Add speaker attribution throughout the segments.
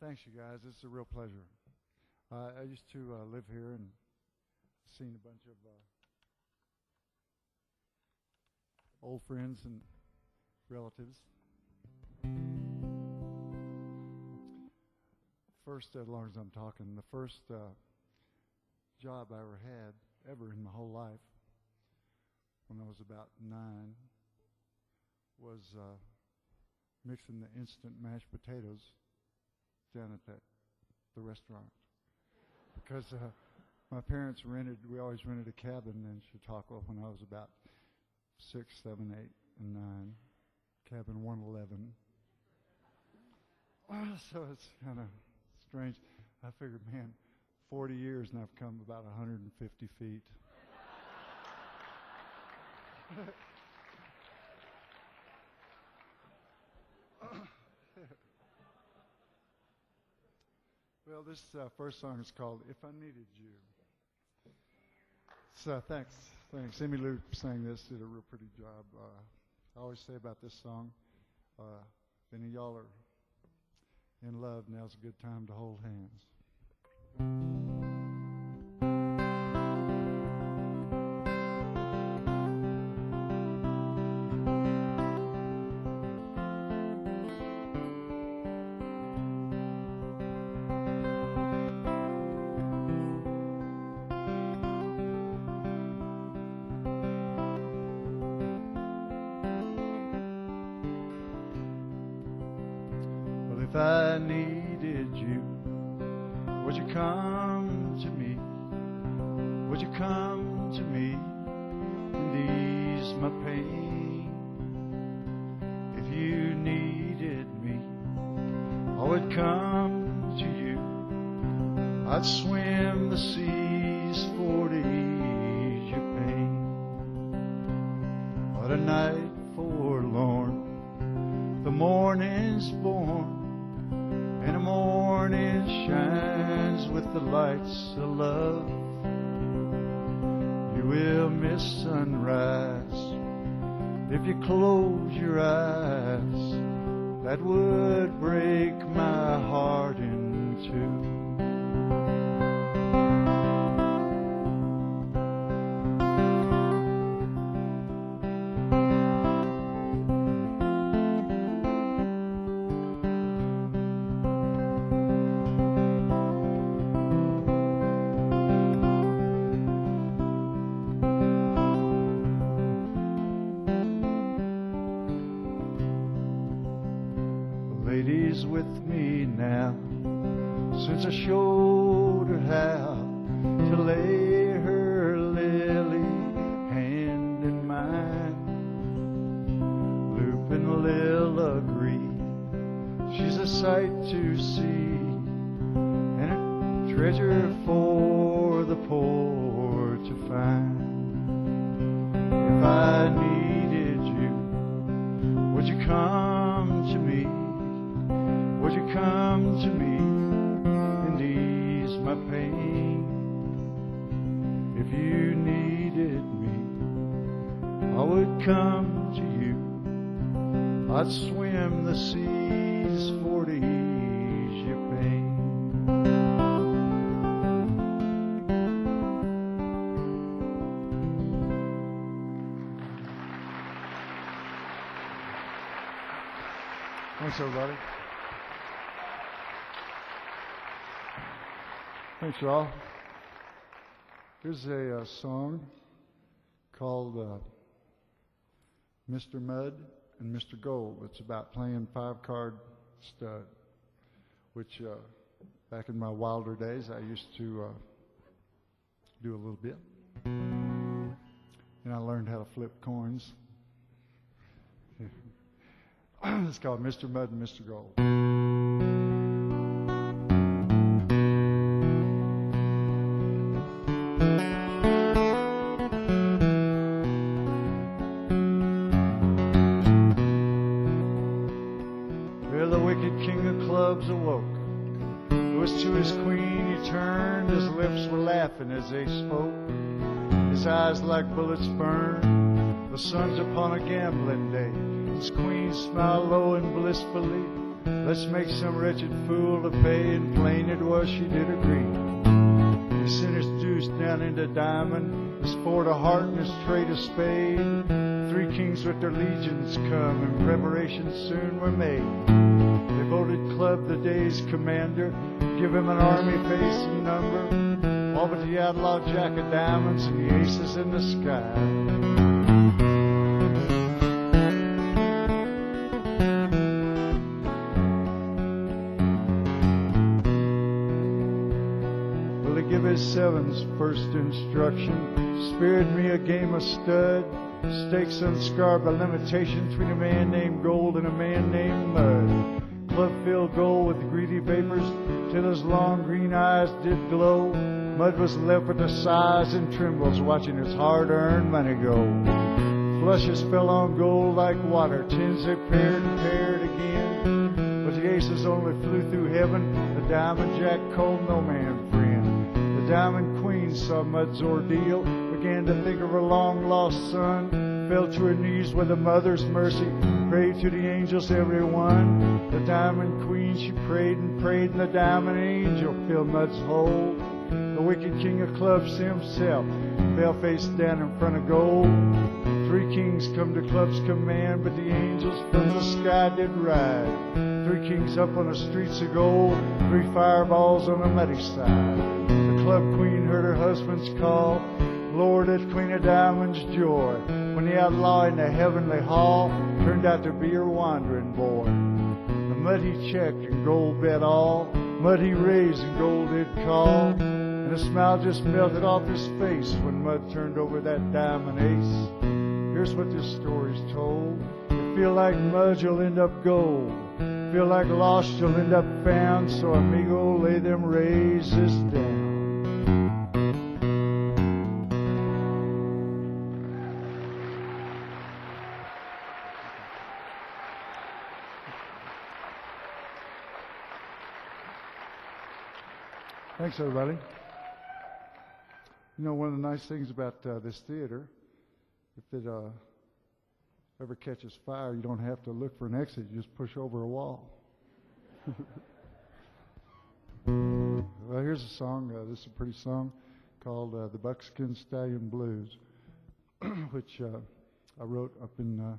Speaker 1: Thanks, you guys. It's a real pleasure. I used to live here and seen a bunch of old friends and relatives. First, as long as I'm talking, the first job I ever had, ever in my whole life, when I was about 9, was mixing the instant mashed potatoes down at the restaurant. Because my parents we always rented a cabin in Chautaqua when I was about 6, 7, 8, and 9. Cabin 111. So it's kind of strange. I figured, man, 40 years and I've come about 150 feet. Well, this first song is called If I Needed You. So thanks. Amy Lou sang this, did a real pretty job. I always say about this song, if any of y'all are in love, now's a good time to hold hands. If I needed you, would you come to me? Would you come to me and ease my pain? If you needed me, I would come to you. I'd swim the seas for to ease your pain. What a night forlorn, the morning's born, and the morning shines with the lights of love. You will miss sunrise if you close your eyes. That would break my heart in two. With me now, since I showed her how to lay her lily hand in mine. Loop and Lil agree she's a sight to see and a treasure for the poor to find. If I needed you, would you come to me? Would you come to me and ease my pain? If you needed me, I would come to you. I'd swim the seas for to ease your pain. Thanks, everybody. Thanks, y'all. Here's a song called Mr. Mud and Mr. Gold. It's about playing 5-card stud, which back in my wilder days I used to do a little bit. And I learned how to flip coins. It's called Mr. Mud and Mr. Gold. Awoke. It was to his queen he turned. His lips were laughing as they spoke. His eyes like bullets burned. The sun's upon a gambling day. His queen smiled low and blissfully. Let's make some wretched fool to pay, and plain it was she did agree. The sinner's deuce down into diamond, his fort a heart and his trade a spade. 3 kings with their legions come, and preparations soon were made. They voted Club the day's commander, give him an army face and number, all but the outlaw Jack of Diamonds and the aces in the sky. His sevens first instruction, spared me a game of stud, stakes unscarred by limitation between a man named Gold and a man named Mud. Club filled Gold with greedy vapors till his long green eyes did glow. Mud was left with the sighs and trembles, watching his hard-earned money go. Flushes fell on Gold like water, tens they paired and paired again, but the aces only flew through heaven. The Diamond Jack called no man friend. The Diamond Queen saw Mud's ordeal, began to think of her long-lost son, fell to her knees with a mother's mercy, prayed to the angels every one. The Diamond Queen, she prayed, and the Diamond Angel filled Mud's hole. The wicked king of clubs himself fell face down in front of Gold. 3 kings come to Club's command, but the angels from the sky did ride. 3 kings up on the streets of Gold, 3 fireballs on the muddy side. The Club Queen heard her husband's call, Lord, that Queen of Diamonds' joy, when the outlaw in the heavenly hall turned out to be her wandering boy. The Mud he checked and Gold bet all, Mud he raised and Gold did call, and a smile just melted off his face when Mud turned over that diamond ace. Here's what this story's told. You feel like Mud, you'll end up gold. Feel like lost, you'll end up found. So amigo, lay them raises down. Thanks, everybody. You know, one of the nice things about this theater, if it ever catches fire, you don't have to look for an exit. You just push over a wall. Well, here's a song. This is a pretty song called the Buckskin, Stallion Blues, which I wrote up in the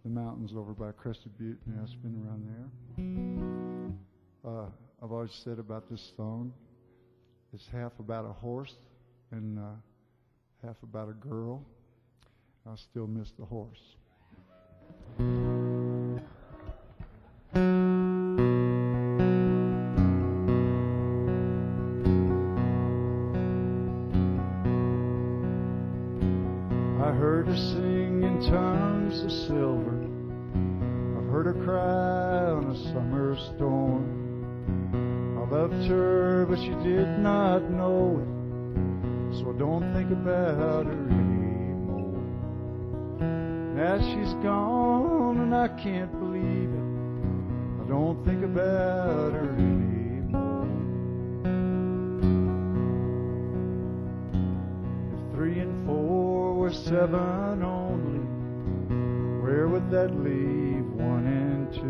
Speaker 1: mountains over by Crested Butte in Aspen, around there. I've always said about this song, it's half about a horse and half about a girl. I still miss the horse. I heard her sing in tongues of silver. I've heard her cry on a summer storm. I loved her, but she did not know it, so I don't think about her anymore. Now she's gone and I can't believe it, I don't think about her anymore. If 3 and 4 were 7 only, where would that leave 1 and 2?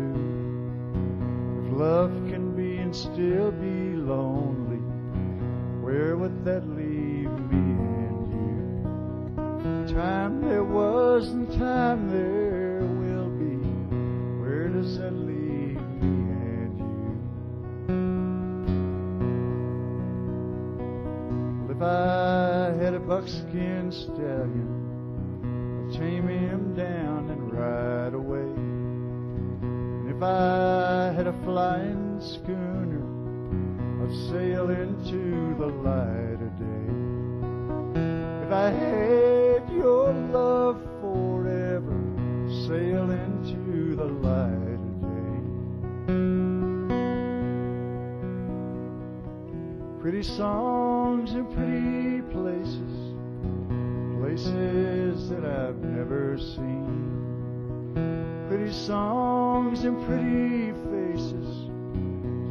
Speaker 1: If love can be and still be lonely, where would that leave me and you? Time there was and time there will be, where does that leave me and you? Well, if I had a buckskin stallion, I'd tame him down and ride away. And if I had a flying schooner, I'd sail into the light of day. If I had your love forever, sail into the light of day. Pretty songs and pretty places, places that I've never seen. Pretty songs and pretty faces,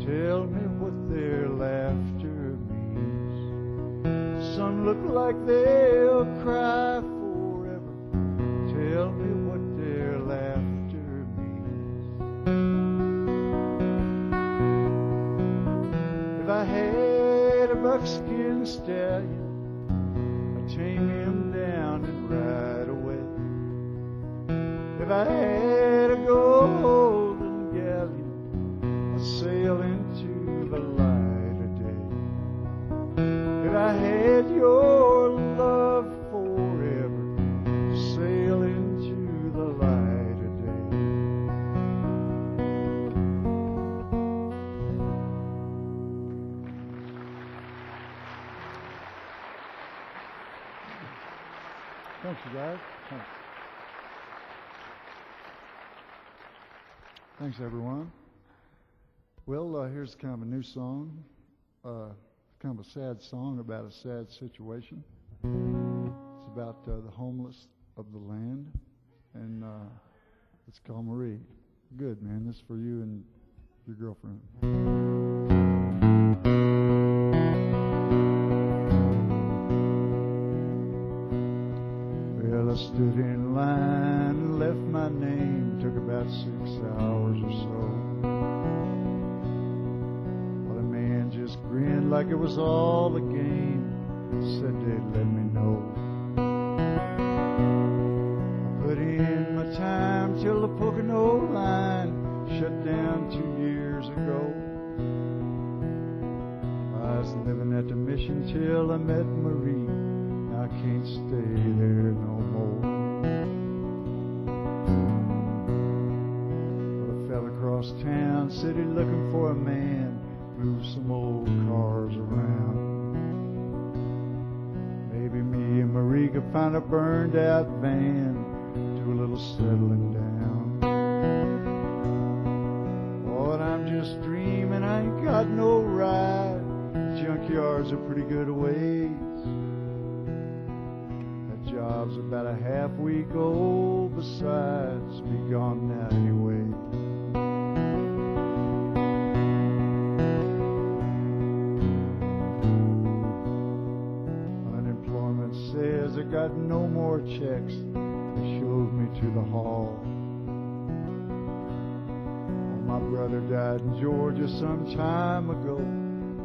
Speaker 1: tell me what their laughter means. Some look like they'll cry forever, tell me what their laughter means. guys. Thanks, everyone. Well, here's kind of a new song, kind of a sad song about a sad situation. It's about the homeless of the land, and it's called Marie. Good, man. This is for you and your girlfriend. Well, I stood in line and left my name. Took about 6 hours or so. But a man just grinned like it was all a game. Said they'd let me know. I put in my time till the Pocono line shut down 2 years ago. I was living at the mission till I met Marie. I can't stay there no more. Well, I fell across town, city looking for a man, move some old cars around. Maybe me and Marie could find a burned out van, do a little settling down. But I'm just dreaming, I ain't got no ride. Junkyard's a pretty good ways. Job's about a half week old, besides, be gone now anyway. Unemployment says I got no more checks. They showed me to the hall. Oh, my brother died in Georgia some time ago.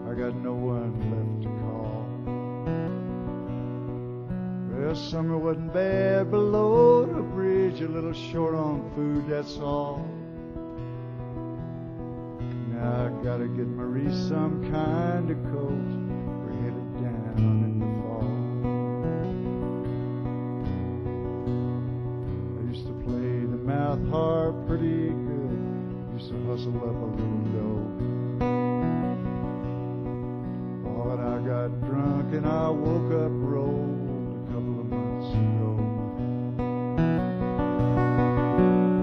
Speaker 1: I got no one left to call. Well, summer wasn't bad below the bridge, a little short on food, that's all. Now I gotta get Marie some kind of coat. We're headed down in the fall. I used to play the mouth harp pretty good. Used to hustle up a little dough. But I got drunk and I woke up rolled.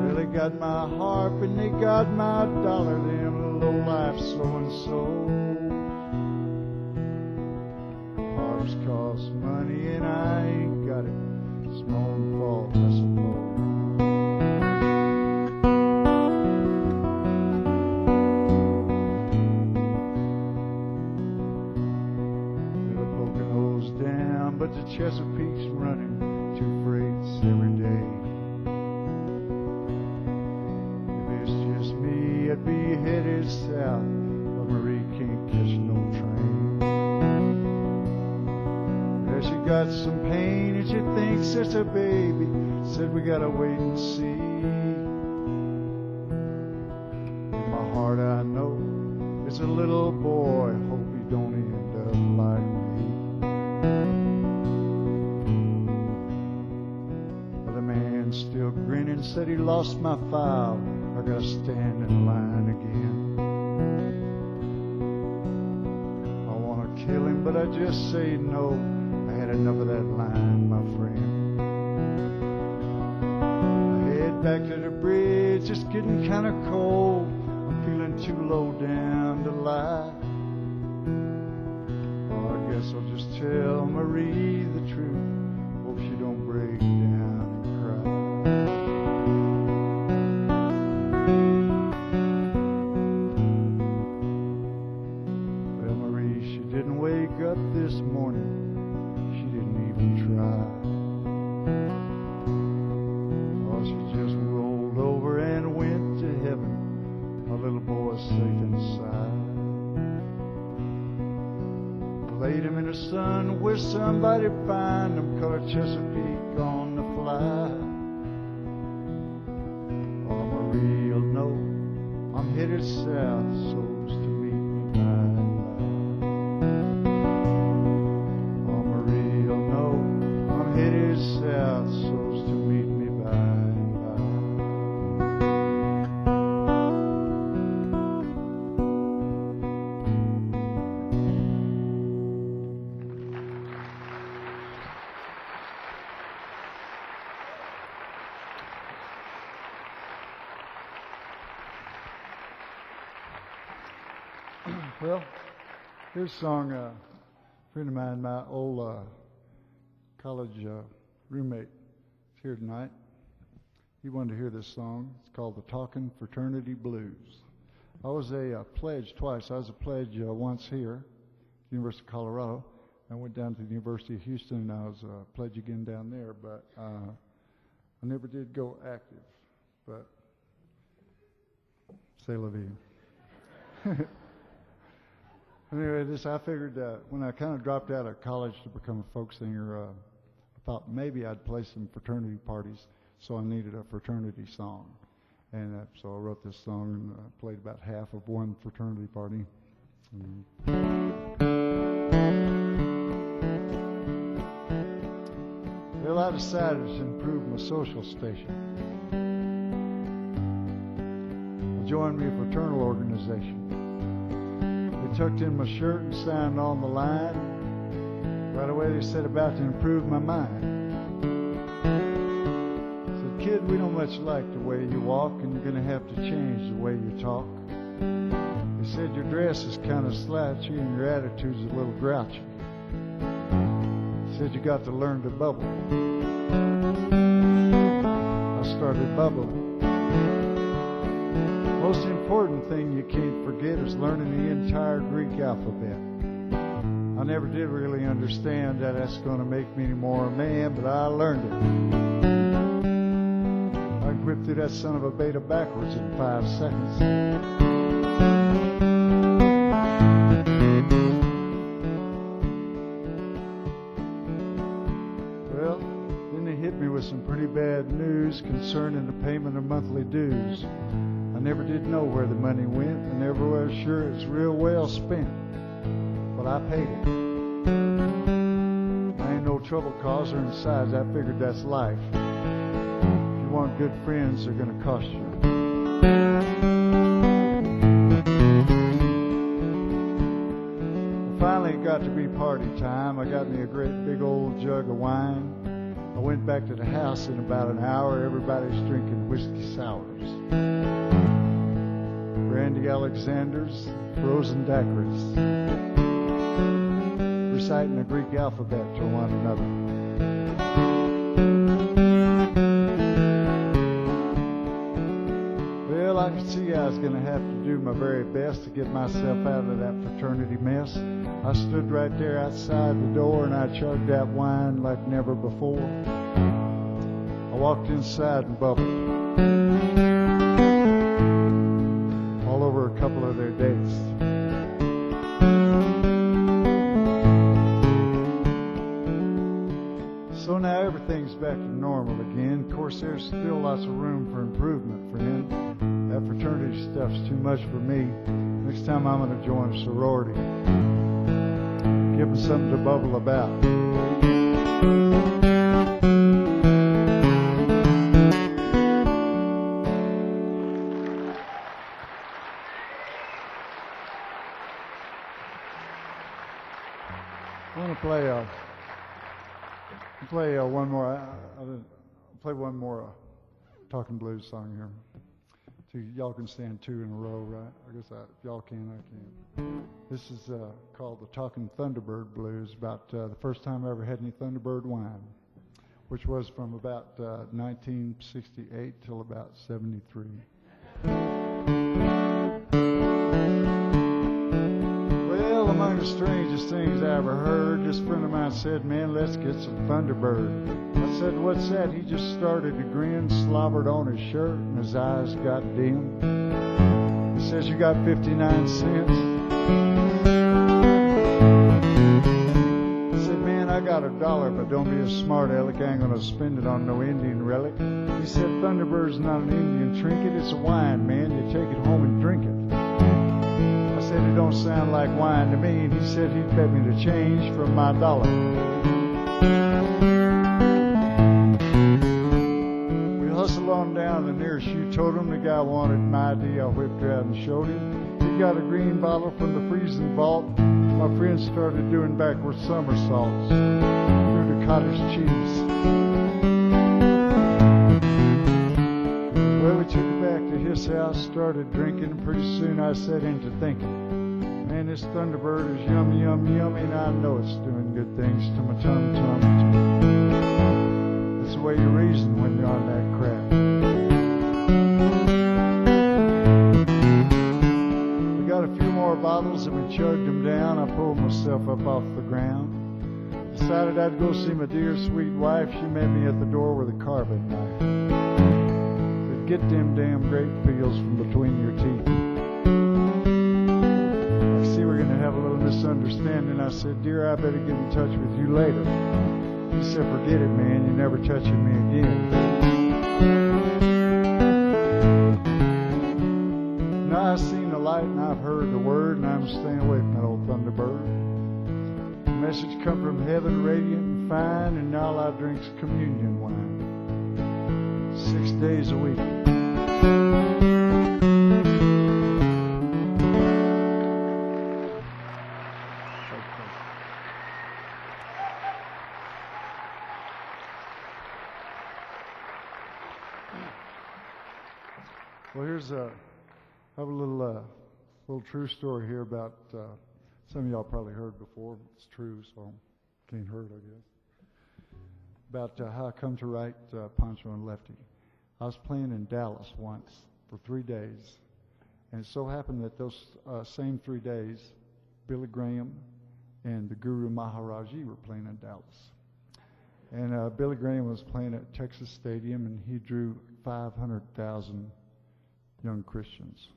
Speaker 1: Well, they got my harp and they got my dollar, them low-life so-and-so. Harps cost money and I ain't got it. It's my own fault, I suppose. The Pocono's down, but the Chesapeake's running. 2 freights every day. If it's just me, I'd be headed south, but Marie can't catch no train. Well, she got some pain and she thinks it's a baby. Said we gotta wait and see. In my heart I know it's a little boy. Hope he don't end up like me. Still grinning, said he lost my file. I gotta stand in line again. I wanna kill him, but I just say no. I had enough of that line, my friend. I head back to the bridge, it's getting kinda cold. I'm feeling too low down to lie. Oh, I guess I'll just tell Marie the truth. Hope she don't break down and cry. Well, Marie, she didn't wake up this morning. She didn't even try. Oh, she just rolled over and went to heaven. My little boy's safe inside. Laid him in the sun where somebody find him. Color Chesapeake on the fly. Oh, Marie'll know I'm headed south, so's to meet me by and by. Oh, Marie'll know I'm headed south, so's to meet me by and Well, here's a song, a friend of mine, my old college roommate, is here tonight. He wanted to hear this song. It's called the Talkin Fraternity Blues. I was a pledge twice. I was a pledge once here, University of Colorado. I went down to the University of Houston, and I was a pledge again down there, but I never did go active. But c'est la vie. Anyway, I figured when I kind of dropped out of college to become a folk singer, I thought maybe I'd play some fraternity parties, so I needed a fraternity song. And so I wrote this song and played about half of one fraternity party. Well, I decided to improve my social station. I joined me a fraternal organization. They tucked in my shirt and signed on the line. Right away they said about to improve my mind. Said, kid, we don't much like the way you walk, and you're going to have to change the way you talk. They said your dress is kind of slouchy and your attitude's a little grouchy. They said you got to learn to bubble. I started bubbling. Most important thing you can't forget is learning the entire Greek alphabet. I never did really understand that that's going to make me any more a man, but I learned it. I can whip through that son of a beta backwards in 5 seconds. Well, then they hit me with some pretty bad news concerning the payment of monthly dues. I never did know where the money went. I never was sure it's real well spent. But I paid it. I ain't no trouble causer, and besides, I figured that's life. If you want good friends, they're going to cost you. Well, finally, it got to be party time. I got me a great big old jug of wine. I went back to the house in about an hour. Everybody's drinking whiskey sours, brandy Alexanders, frozen daiquiris, reciting the Greek alphabet to one another. Well, I could see I was going to have to do my very best to get myself out of that fraternity mess. I stood right there outside the door and I chugged that wine like never before. I walked inside and bubbled all over a couple of their dates. So now everything's back to normal again. Of course, there's still lots of room for improvement, friend. That fraternity stuff's too much for me. Next time I'm going to join a sorority. Give them something to bubble about. I want to play one more. I'll play one more Talkin Blues song here. So y'all can stand 2 in a row, right? I guess if y'all can, I can. This is called the Talkin Thunderbird Blues. About the first time I ever had any Thunderbird wine, which was from about 1968 till about 73. Well, among the strangest things I ever heard, this friend of mine said, man, let's get some Thunderbird. I said, what's that? He just started to grin, slobbered on his shirt, and his eyes got dim. He says, you got 59 cents? I said, man, I got $1, but don't be a smart aleck. I ain't going to spend it on no Indian relic. He said, Thunderbird's not an Indian trinket. It's a wine, man. You take it home and drink it. I said, it don't sound like wine to me. And he said he'd bet me the change from my $1. On down the nearest shoe totem. The guy wanted my ID. I whipped her out and showed him. He got a green bottle from the freezing vault. My friend started doing backward somersaults through the cottage cheese. Well, we took it back to his house, started drinking, and pretty soon I set into thinking, man, this Thunderbird is yummy, yummy, yummy, and I know it's doing good things to my tum tum. That's the way you reason when you're on that crap. We got a few more bottles and we chugged them down. I pulled myself up off the ground. Decided I'd go see my dear sweet wife. She met me at the door with a carving knife. Said, get them damn grapefields from between your teeth. We're going to have a little misunderstanding. I said, dear, I better get in touch with you later. He said, forget it, man. You're never touching me again. Now I've seen the light and I've heard the word, and I'm staying away from that old Thunderbird. The message come from heaven, radiant and fine, and now I drinks communion wine 6 days a week. Well, here's I have a little true story here about some of y'all probably heard before. It's true, so can't hurt, I guess. About how I come to write Pancho and Lefty. I was playing in Dallas once for 3 days, and it so happened that those same 3 days, Billy Graham and the Guru Maharaji were playing in Dallas. And Billy Graham was playing at Texas Stadium, and he drew 500,000 young Christians.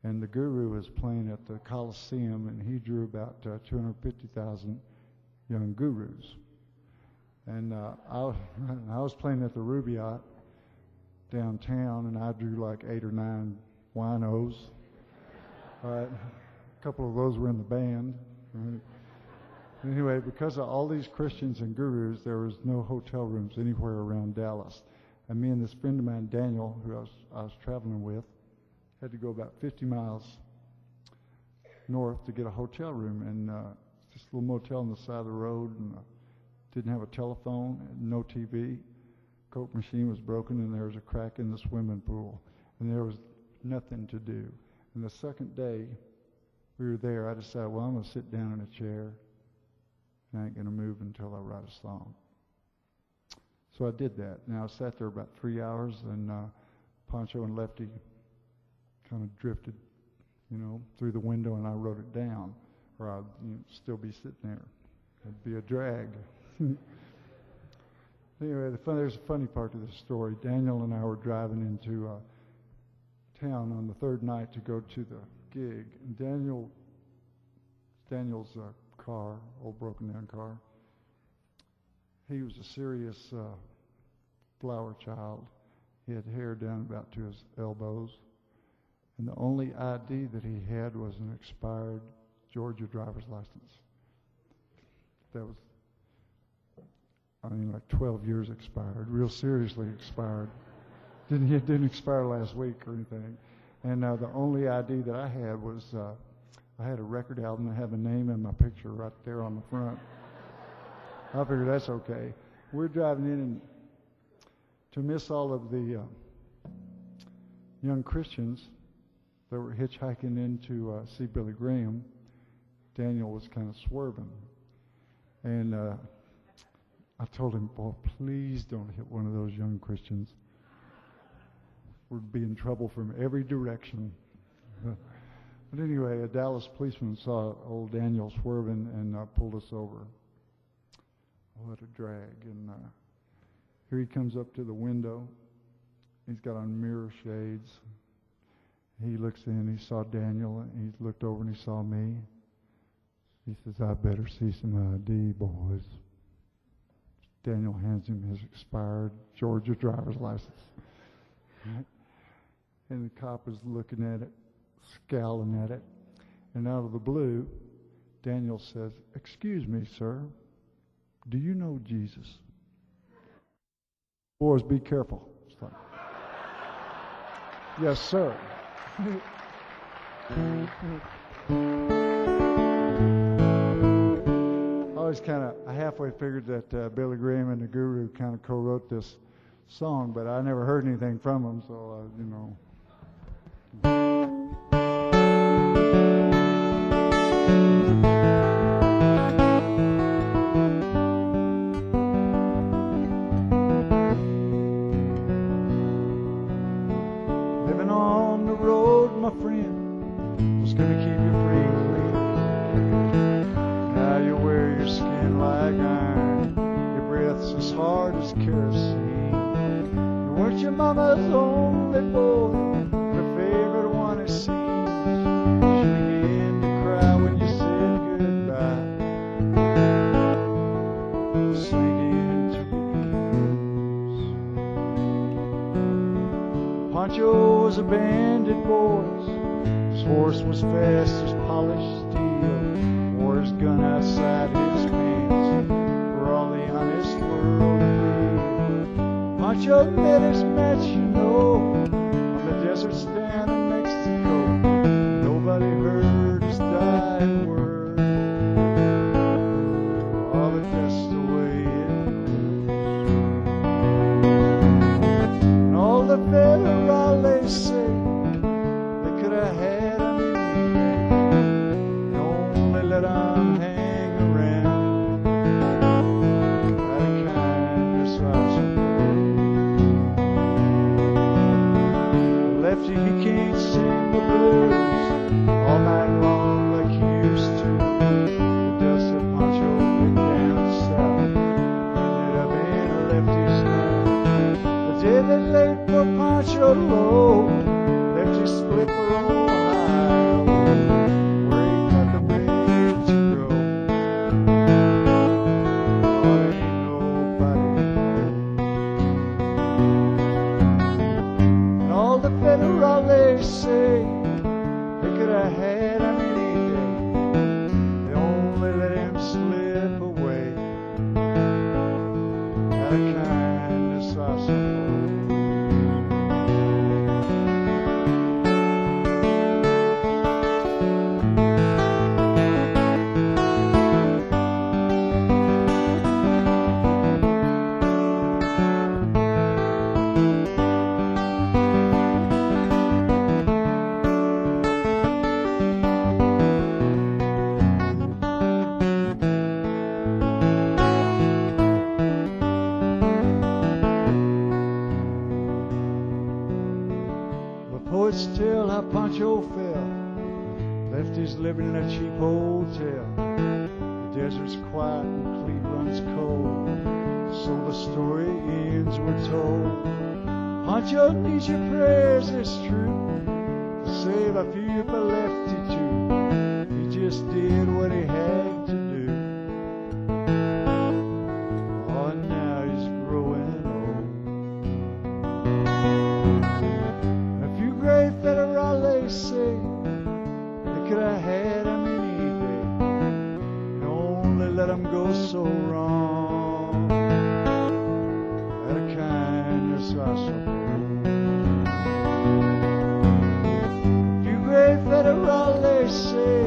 Speaker 1: And the Guru was playing at the Coliseum, and he drew about 250,000 young gurus. And I was playing at the Rubaiyat downtown, and I drew like 8 or 9 winos. All right, a couple of those were in the band. Right? Anyway, because of all these Christians and gurus, there was no hotel rooms anywhere around Dallas. And me and this friend of mine, Daniel, who I was traveling with, had to go about 50 miles north to get a hotel room. And this little motel on the side of the road, and didn't have a telephone, no TV. Coke machine was broken, and there was a crack in the swimming pool. And there was nothing to do. And the second day we were there, I decided, well, I'm going to sit down in a chair, and I ain't going to move until I write a song. So I did that. Now I sat there about 3 hours, and Pancho and Lefty kind of drifted, through the window, and I wrote it down, or I'd still be sitting there. It'd be a drag. Anyway, there's a funny part to this story. Daniel and I were driving into town on the third night to go to the gig, and Daniel's car, old broken down car. He was a serious flower child. He had hair down about to his elbows. And the only ID that he had was an expired Georgia driver's license. That was, like 12 years expired, real seriously expired. It didn't expire last week or anything. And the only ID that I had was, I had a record album that had my name and my picture right there on the front. I figured that's okay. We're driving in, and to miss all of the young Christians that were hitchhiking in to see Billy Graham, Daniel was kind of swerving. And I told him, boy, please don't hit one of those young Christians. We'd be in trouble from every direction. But anyway, a Dallas policeman saw old Daniel swerving and pulled us over. What a drag. And here he comes up to the window. He's got on mirror shades. He looks in, he saw Daniel, and he looked over and he saw me. He says, I better see some ID, boys. Daniel hands him his expired Georgia driver's license. Right? And the cop is looking at it, scowling at it. And out of the blue, Daniel says, excuse me, sir. Do you know Jesus? Boys, be careful. It's like, yes, sir. I halfway figured that Billy Graham and the Guru kind of co-wrote this song, but I never heard anything from them, so, your mama's only boy, her favorite one it seems. She began to cry when you said goodbye, singing to your ears. Pancho was a bandit, boys. His horse was fast as polished steel. Wore his gun outside his pants for all the honest world to feel. Pancho met his match, you know, on the desert stand in Mexico. Nobody heard his dying word. Oh, but that's the way it goes. And all the federales say they could have had him anything. They only let him hang around. Out of kindness, I suppose. Lefty, he can't sing the blues all night long like he used to. The dust of Pancho been down south, ended up in Lefty's mouth. The day they laid for Pancho low, Lefty split for Ohio, where he got the brains to grow. Oh, ain't nobody knows. And all the federales say they could have had him any day. They only let him slip away. Out of kindness, I suppose. Poets tell how Pancho fell. Lefty's living in a cheap hotel. The desert's quiet and Cleveland's cold. So the story ends, we're told. Pancho needs your prayers, it's true, to save a few for Lefty too. He just did what he had to do. Oh, and now he's growing old. Great federales say they could have had him any day. They only let him go so wrong. Out of kindness, I suppose. Few great federales say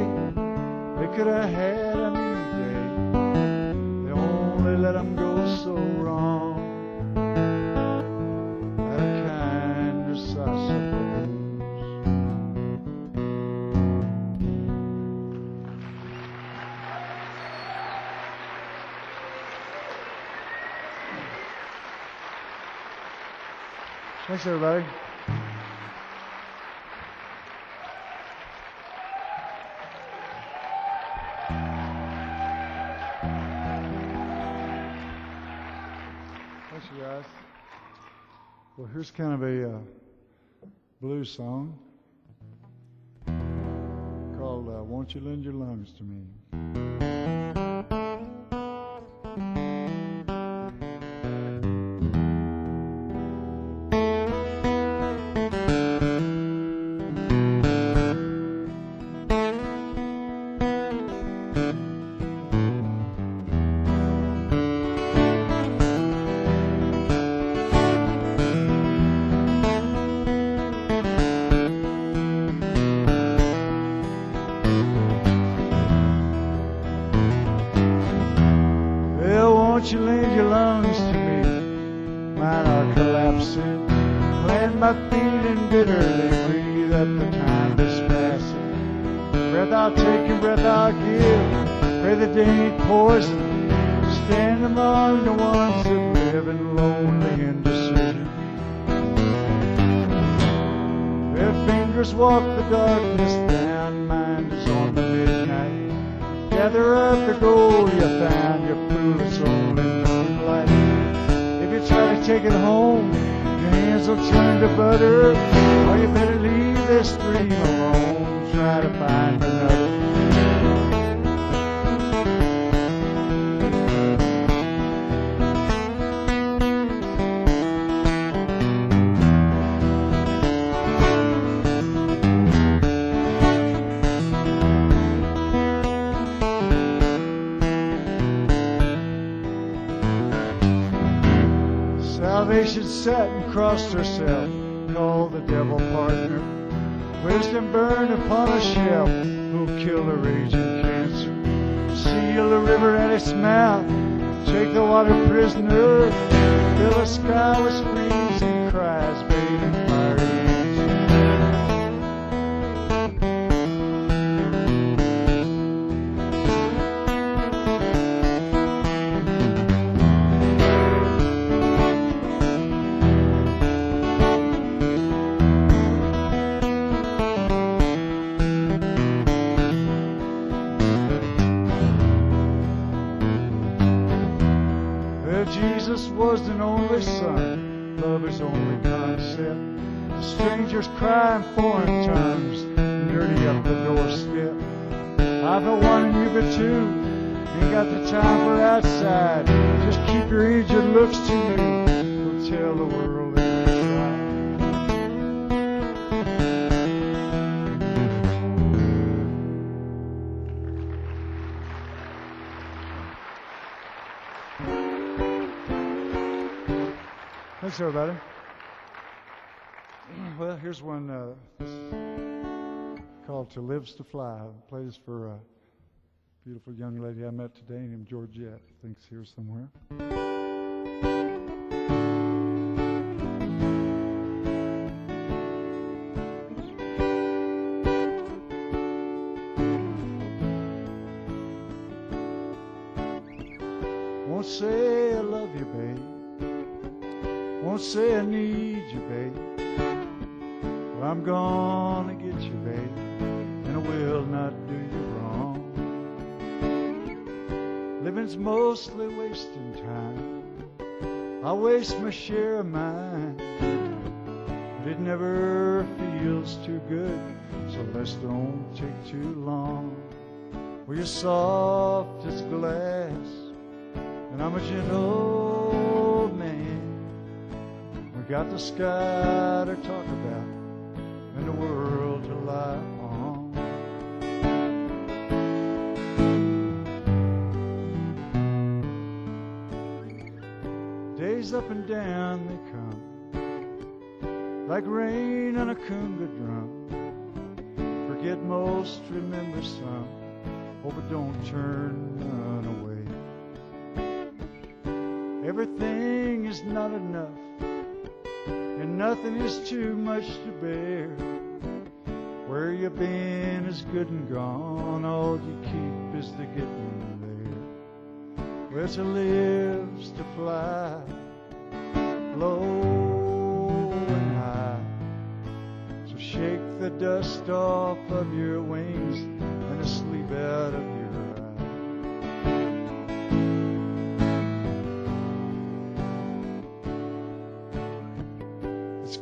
Speaker 1: they could have had him any day. They only let him go so wrong. Out of kindness, I suppose. Thanks, everybody. Thanks, you guys. Well, here's kind of a blues song called Won't You Lend Your Lungs to Me. Won't you lend your lungs to me? Mine are collapsing. Plant my feet and bitterly breathe at the time that's passing. Breath I'll take and breath I'll give. Pray that they ain't poison. Stand among the ones that live in lonely indecision. Their fingers walk the darkness down. Mine is on the midnight. Gather up the gold you found. Your fool is only moonlight. If you try to take it home, your hands will turn to butter. Or you better leave this dream alone, try to find another. Salvation sat and crossed herself, called the devil partner. Wisdom burned upon a shelf, who'll kill the raging cancer. Seal the river at its mouth, take the water prisoner. Fill the sky with screams and cries, bathed in fiery Jesus was an only son, love his only concept. The strangers cry in foreign tongues, dirty up the doorstep. I for one and you for two, ain't got the time for outside. Just keep your injured looks to you, we'll tell the world that you're right. Thanks, everybody. Well, here's one called "To Lives to Fly." I play this for a beautiful young lady I met today named Georgette. I think it's here somewhere. Won't say I love you, babe. Won't say I need you, babe. But I'm gonna get you, babe, and I will not do you wrong. Living's mostly wasting time. I waste my share of mine, but it never feels too good, so let's don't take too long. Well, you're soft as glass, and I'm a gentle man. We got the sky to talk about and the world to lie on. Days up and down they come, like rain on a conga drum. Forget most, remember some. Oh, but don't turn none away. Everything is not enough, and nothing is too much to bear. Where you been is good and gone, all you keep is the getting there. Where to lives to fly, low and high. So shake the dust off of your wings and the sleep out of your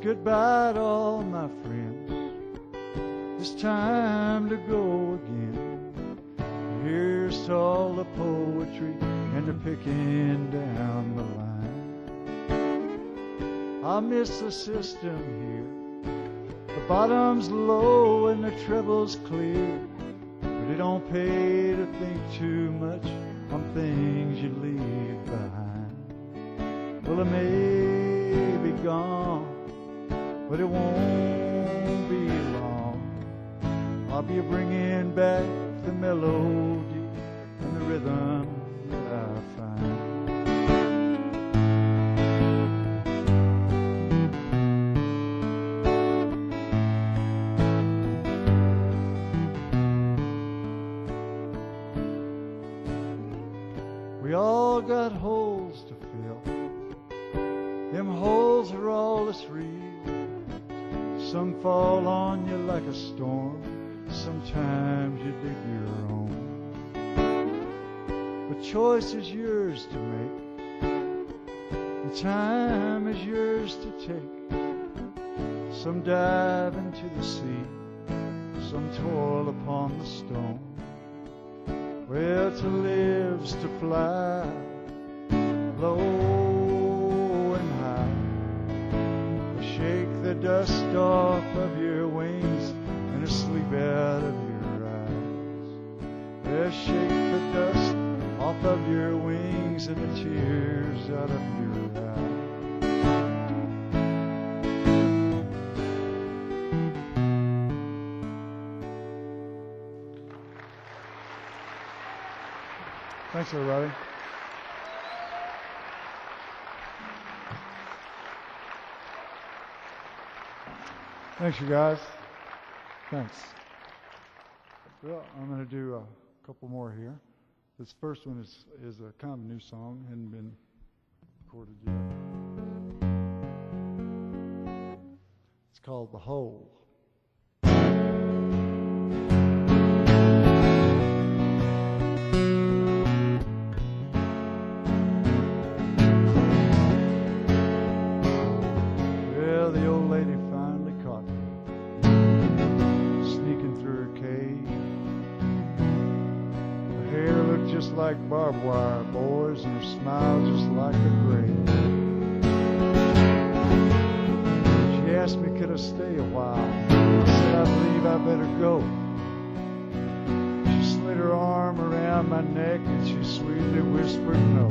Speaker 1: goodbye to all my friends. It's time to go again. Here's to all the poetry and the picking down the line. I miss the system here. The bottom's low and the treble's clear, but it don't pay to think too much on things you leave behind. Well, it may be gone, but it won't be long. I'll be bringing back the melody and the rhythm that I find. We all got holes to fill. Them holes are all that's real. Some fall on you like a storm, sometimes you dig your own. The choice is yours to make. The time is yours to take. Some dive into the sea, some toil upon the stone. Well, to live's to fly low and high. Shake the dust off of your wings and the sleep out of your eyes. Well, shake the dust off of your wings and the tears out of your eyes. Thanks, everybody. Thanks, you guys. Thanks. Well, I'm going to do a couple more here. This first one is a kind of new song, hadn't been recorded yet. It's called The Hole. Well, the old lady finally caught me, sneaking through her cave. Her hair looked just like barbed wire, boys, and her smile just like a grave. She asked me, could I stay a while? I said, I believe I better go. She slid her arm around my neck and she sweetly whispered no.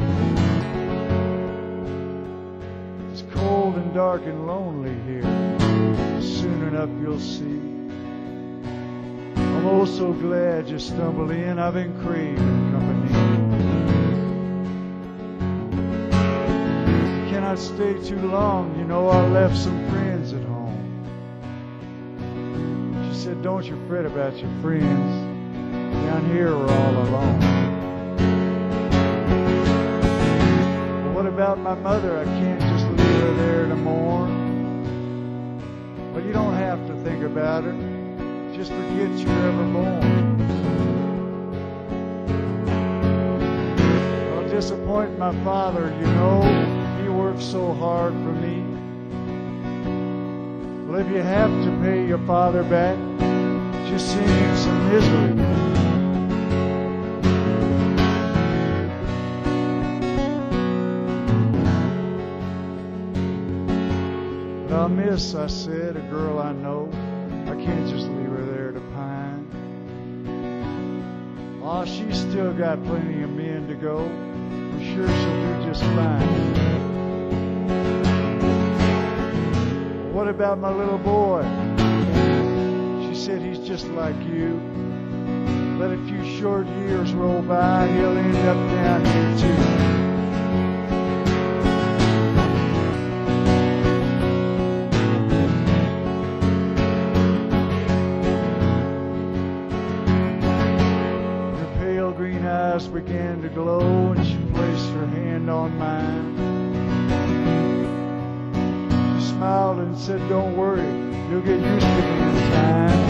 Speaker 1: It's cold and dark and lonely here. Soon enough you'll see. I'm oh so glad you stumbled in. I've been craving company. You cannot stay too long. You know I left some friends at home. She said, don't you fret about your friends. Down here we're all alone. But what about my mother? I can't just leave her there to mourn. Well, you don't have to think about her. Just forget you were ever born. I'll disappoint my father, you know. He worked so hard for me. Well, if you have to pay your father back, just send him some misery. But I'll miss, I said, a girl I know. I can't just leave her there to pine. Oh, she's still got plenty of men to go. I'm sure she'll do just fine. What about my little boy? She said he's just like you. Let a few short years roll by, he'll end up down here too. Began to glow and she placed her hand on mine. She smiled and said, don't worry, you'll get used to me in time.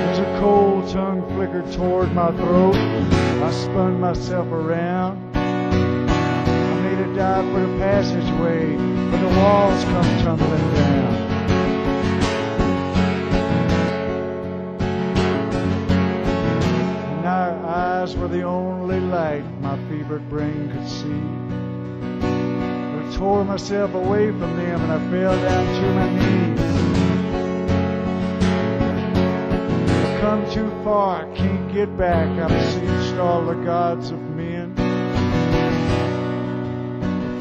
Speaker 1: As a cold tongue flickered toward my throat, I spun myself around. I made a dive for the passageway, but the walls come tumbling down. Were the only light my fevered brain could see. I tore myself away from them and I fell down to my knees. I've come too far, I can't get back. I've beseeched all the gods of men.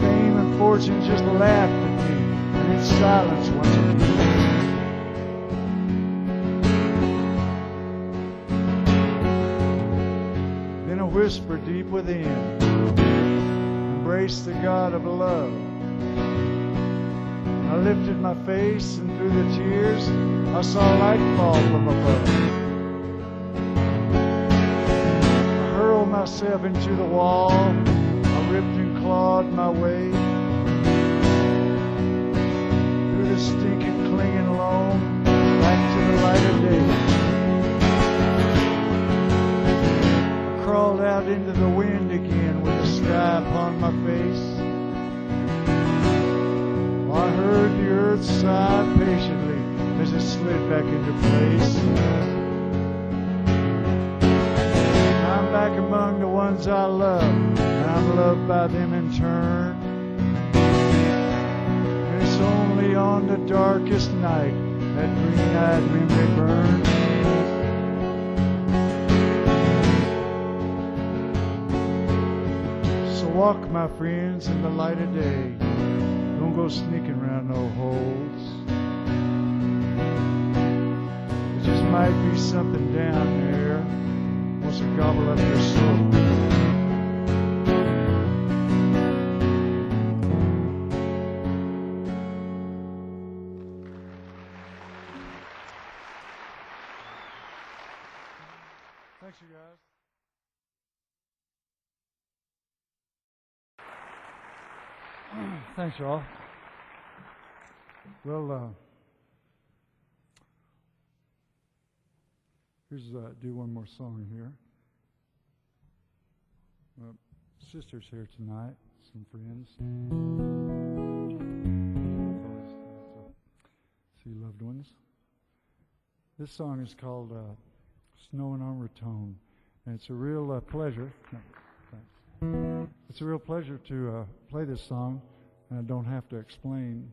Speaker 1: Fame and fortune just laughed at me, and in silence once again. Whisper deep within, embrace the God of love. I lifted my face and through the tears I saw light fall from above. I hurled myself into the wall, I ripped and clawed my way through the stinking clinging loam back to the light of day. Crawled out into the wind again with the sky upon my face. sigh patiently as it slid back into place. I'm back among the ones I love, and I'm loved by them in turn. And it's only on the darkest night that green-eyed memory burns. So walk, my friends, in the light of day. Don't go sneaking around no holes. There just might be something down there wants to gobble up your soul. Thanks, you guys. Thanks, y'all. Well, here's do one more song here. Sister's here tonight, some friends. See loved ones. This song is called Snowing on Raton, and it's a real pleasure. Thanks. It's a real pleasure to play this song, and I don't have to explain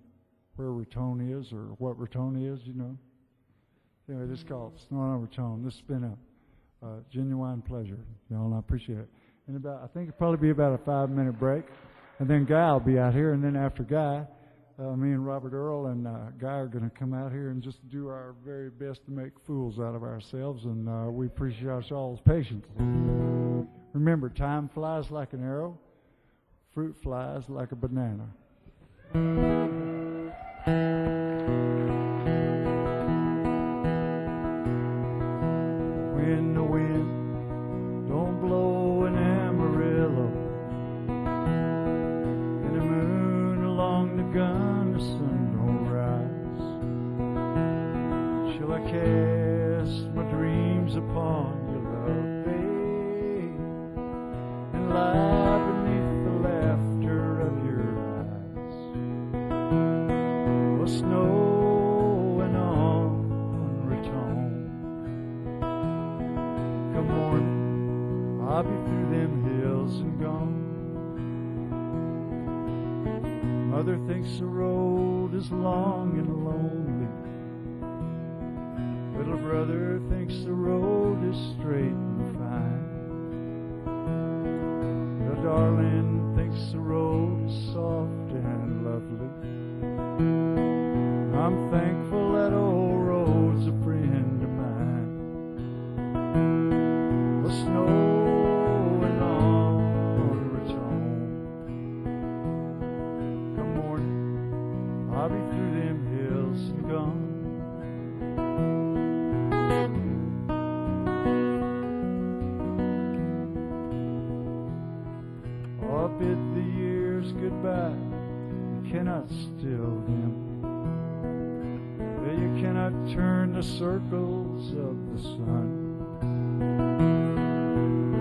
Speaker 1: where Raton is or what Raton is, you know. Anyway, this is called Snowing on Raton. This has been a genuine pleasure, you know, and I appreciate it. And I think it'll probably be about a 5-minute break, and then Guy will be out here, and then after Guy, me and Robert Earl and Guy are going to come out here and just do our very best to make fools out of ourselves, and we appreciate y'all's patience. Remember, time flies like an arrow, fruit flies like a banana. When the wind don't blow an amarillo, and the moon along the gun, the sun don't rise, shall I cast my dreams upon your love, babe, and lie beneath the laughter of your eyes? Well, snowing on Raton. Come morning, I'll be through them hills and gone. Mother thinks the road is long and lonely. Little brother thinks the road is straight and fine. The darling thinks the road is soft and lovely. I'm thankful that old road's a friend of mine. The snowing on Raton. Come morning, I'll be through them hills and gone. Oh, bid the years goodbye. You cannot still them. You cannot turn the circles of the sun.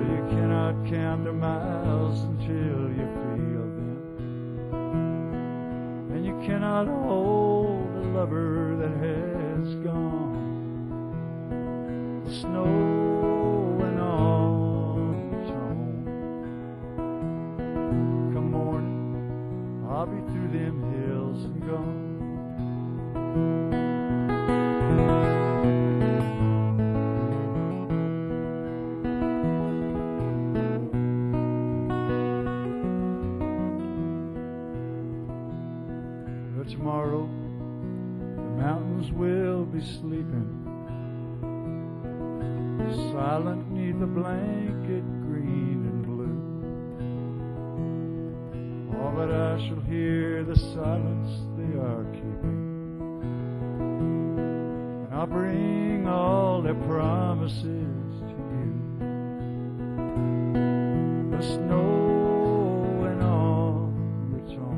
Speaker 1: You cannot count the miles until you feel them. And you cannot hold a lover that has gone. The snowing on Raton. Come morning, I'll be through them hills and gone. Tomorrow the mountains will be sleeping, silent neath a blanket green and blue. All that I shall hear the silence they are keeping, and I'll bring all their promises to you. The snowing on Raton.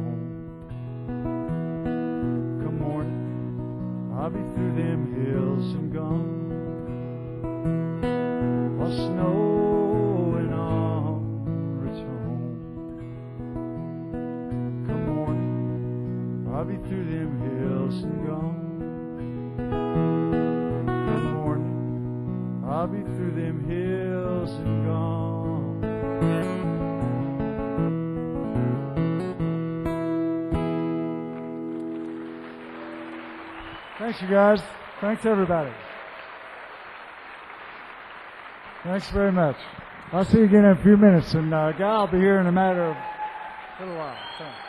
Speaker 1: I'll be through them hills and gone. While snowing on Raton. Come morning, I'll be through them hills and gone. In the morning, I'll be through them hills and gone. Thanks, you guys. Thanks, everybody. Thanks very much. I'll see you again in a few minutes, and Guy will be here in a matter of a little while. Thanks.